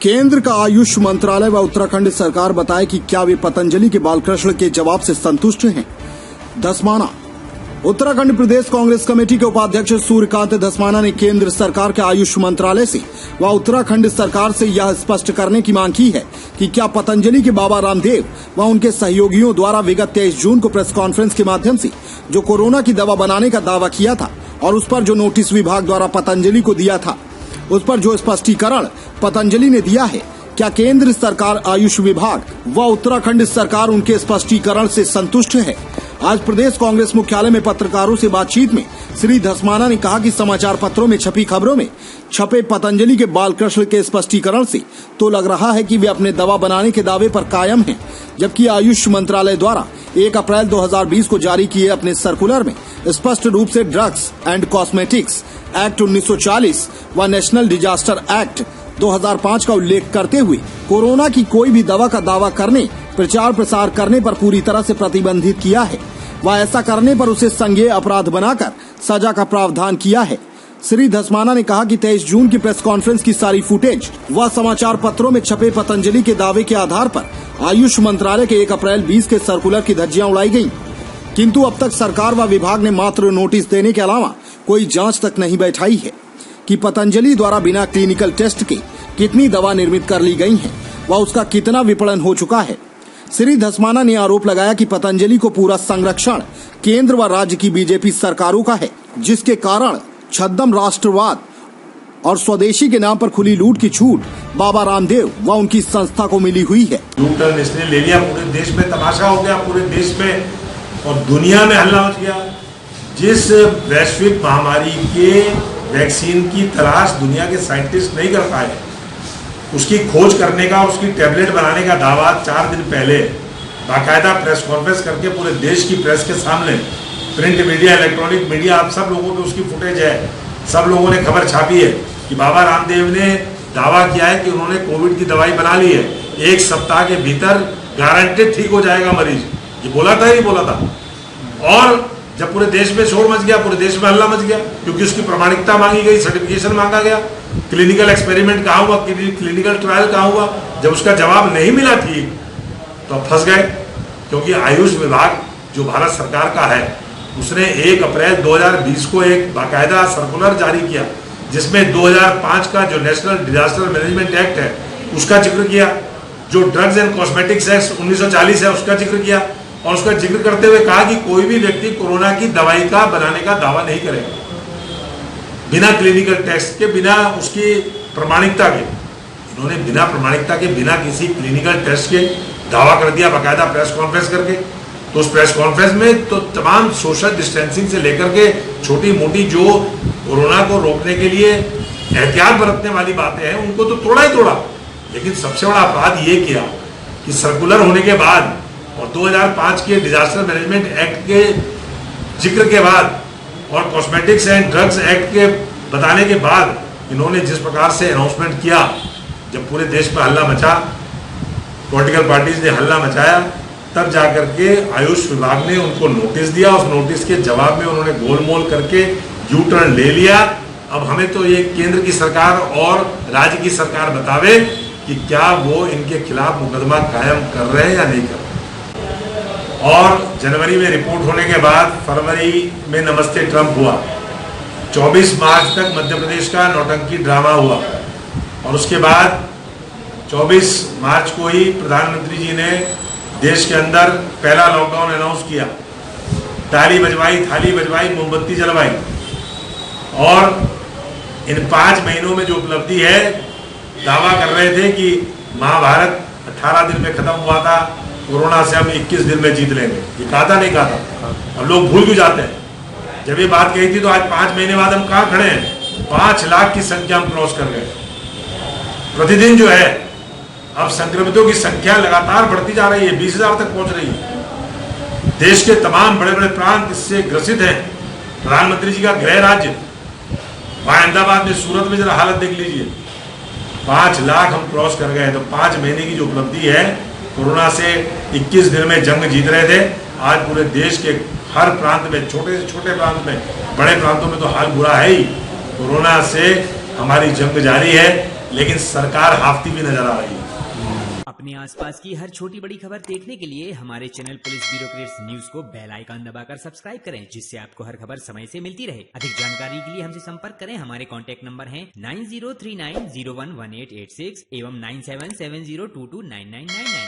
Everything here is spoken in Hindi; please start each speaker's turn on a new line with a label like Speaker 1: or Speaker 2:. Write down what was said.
Speaker 1: केंद्र का आयुष मंत्रालय व उत्तराखंड सरकार बताए कि क्या वे पतंजलि के बालकृष्ण के जवाब से संतुष्ट हैं। धस्माना। उत्तराखंड प्रदेश कांग्रेस कमेटी के उपाध्यक्ष सूर्यकांत धस्माना ने केंद्र सरकार के आयुष मंत्रालय से व उत्तराखंड सरकार से यह स्पष्ट करने की मांग की है कि क्या पतंजलि के बाबा रामदेव व उनके सहयोगियों द्वारा विगत 23 जून को प्रेस कॉन्फ्रेंस के माध्यम से जो कोरोना की दवा बनाने का दावा किया था और उस पर जो नोटिस विभाग द्वारा पतंजलि को दिया था, उस पर जो स्पष्टीकरण पतंजलि ने दिया है, क्या केंद्र सरकार, आयुष विभाग व उत्तराखंड सरकार उनके स्पष्टीकरण से संतुष्ट है। आज प्रदेश कांग्रेस मुख्यालय में पत्रकारों से बातचीत में श्री धस्माना ने कहा कि समाचार पत्रों में छपी खबरों में छपे पतंजलि के बालकृष्ण के स्पष्टीकरण से तो लग रहा है कि वे अपने दवा बनाने के दावे पर कायम हैं, जबकि आयुष मंत्रालय द्वारा 1 अप्रैल 2020 को जारी किए अपने सर्कुलर में स्पष्ट रूप से ड्रग्स एंड कॉस्मेटिक्स एक्ट 1940 व नेशनल डिजास्टर एक्ट 2005 का उल्लेख करते हुए कोरोना की कोई भी दवा का दावा करने, प्रचार प्रसार करने पर पूरी तरह से प्रतिबंधित किया है व ऐसा करने पर उसे संज्ञेय अपराध बनाकर सजा का प्रावधान किया है। श्री धस्माना ने कहा कि 23 जून की प्रेस कॉन्फ्रेंस की सारी फुटेज व समाचार पत्रों में छपे पतंजलि के दावे के आधार पर आयुष मंत्रालय के 1 अप्रैल 20 के सर्कुलर की धज्जियां उड़ाई गयी, किंतु अब तक सरकार व विभाग ने मात्र नोटिस देने के अलावा कोई जांच तक नहीं बैठाई है कि पतंजलि द्वारा बिना क्लिनिकल टेस्ट के कितनी दवा निर्मित कर ली गई है व उसका कितना विपणन हो चुका है। श्री धस्माना ने आरोप लगाया कि पतंजलि को पूरा संरक्षण केंद्र व राज्य की बीजेपी सरकारों का है, जिसके कारण छद्म राष्ट्रवाद और स्वदेशी के नाम पर खुली लूट की छूट बाबा रामदेव व उनकी संस्था को मिली हुई है।
Speaker 2: लूटन इसने ले लिया, पूरे देश में तमाशा हो गया, पूरे देश में और दुनिया में हल्ला मच गया। जिस वैश्विक महामारी के वैक्सीन की तलाश दुनिया के साइंटिस्ट नहीं कर पाए, उसकी खोज करने का, उसकी टैबलेट बनाने का दावा 4 दिन पहले बाकायदा प्रेस कॉन्फ्रेंस करके पूरे देश की प्रेस के सामने, प्रिंट मीडिया, इलेक्ट्रॉनिक मीडिया, आप सब लोगों पे उसकी फुटेज है, सब लोगों ने खबर छापी है कि बाबा रामदेव ने दावा किया है कि उन्होंने कोविड की दवाई बना ली है, 1 सप्ताह के भीतर गारंटेड ठीक हो जाएगा मरीज। ये बोला था ही बोला था। और जब पूरे देश में शोर मच गया, पूरे देश में हल्ला मच गया, क्योंकि उसकी प्रामाणिकता मांगी गई, सर्टिफिकेशन मांगा गया, क्लिनिकल एक्सपेरिमेंट कहाँ हुआ, क्लिनिकल ट्रायल कहाँ हुआ। जब उसका जवाब नहीं मिला ठीक तो अब फंस गए, क्योंकि आयुष विभाग जो भारत सरकार का है उसने 1 अप्रैल 2020 को एक बाकायदा सर्कुलर जारी किया, जिसमें 2005 का जो नेशनल डिजास्टर मैनेजमेंट एक्ट है उसका जिक्र किया, जो ड्रग्स एंड कॉस्मेटिक्स एक्ट 1940 है उसका जिक्र किया, और उसका जिक्र करते हुए कहा कि कोई भी व्यक्ति कोरोना की दवाई का बनाने का दावा नहीं करेगा बिना क्लिनिकल टेस्ट के, बिना उसकी प्रमाणिकता के। इन्होंने बिना प्रमाणिकता के, बिना किसी क्लिनिकल टेस्ट के दावा कर दिया बाकायदा प्रेस कॉन्फ्रेंस करके। तो उस प्रेस कॉन्फ्रेंस में तो तमाम सोशल डिस्टेंसिंग से लेकर के छोटी मोटी जो कोरोना को रोकने के लिए एहतियात बरतने वाली बातें हैं उनको तो तोड़ा ही तोड़ा। लेकिन सबसे बड़ा अपराध ये किया कि सर्कुलर होने के बाद और 2005 के डिजास्टर मैनेजमेंट एक्ट के जिक्र के बाद और कॉस्मेटिक्स एंड ड्रग्स एक्ट के बताने के बाद इन्होंने जिस प्रकार से अनाउंसमेंट किया, जब पूरे देश में हल्ला मचा, पॉलिटिकल पार्टीज ने हल्ला मचाया, तब जाकर के आयुष विभाग ने उनको नोटिस दिया। उस नोटिस के जवाब में उन्होंने गोलमोल करके यू टर्न ले लिया। अब हमें तो ये केंद्र की सरकार और राज्य की सरकार बतावे कि क्या वो इनके खिलाफ मुकदमा कायम कर रहे हैं या नहीं कर रहे। और जनवरी में रिपोर्ट होने के बाद फरवरी में नमस्ते ट्रंप हुआ, 24 मार्च तक मध्य प्रदेश का नौटंकी ड्रामा हुआ, और उसके बाद 24 मार्च को ही प्रधानमंत्री जी ने देश के अंदर पहला लॉकडाउन अनाउंस किया। ताली बजवाई, थाली बजवाई, मोमबत्ती जलवाई, और इन 5 महीनों में जो उपलब्धि है, दावा कर रहे थे कि महाभारत 18 दिन में खत्म हुआ था, कोरोना से हम 21 दिन में जीत लेंगे। ये कहा था नहीं कहा था? अब लोग भूल क्यों जाते हैं? जब ये बात कही थी तो आज 5 महीने बाद हम कहाँ खड़े हैं? 5 लाख की संख्या हम क्रॉस कर गए प्रतिदिन जो है। अब संक्रमितों की संख्या लगातार बढ़ती जा रही है, 20,000 तक पहुंच रही है। देश के तमाम बड़े बड़े प्रांत इससे ग्रसित हैं। प्रधानमंत्री जी का गृह राज्य अहमदाबाद में, सूरत में जरा हालत देख लीजिए, 5 लाख हम क्रॉस कर गए। तो 5 महीने की जो उपलब्धि है, कोरोना से 21 दिन में जंग जीत रहे थे, आज पूरे देश के हर प्रांत में, छोटे से छोटे प्रांत में, बड़े प्रांतों में तो हाल बुरा है ही। कोरोना से हमारी जंग जारी है। लेकिन सरकार हाफती भी नजर आ रही है।
Speaker 3: अपने आसपास की हर छोटी बड़ी खबर देखने के लिए हमारे चैनल पुलिस ब्यूरोक्रेट्स न्यूज को बेल आइकन दबाकर सब्सक्राइब करें, जिससे आपको हर खबर समय से मिलती रहे। अधिक जानकारी के लिए हमसे संपर्क करें। हमारे कॉन्टैक्ट नंबर हैं 9039011886 एवं 9770229999।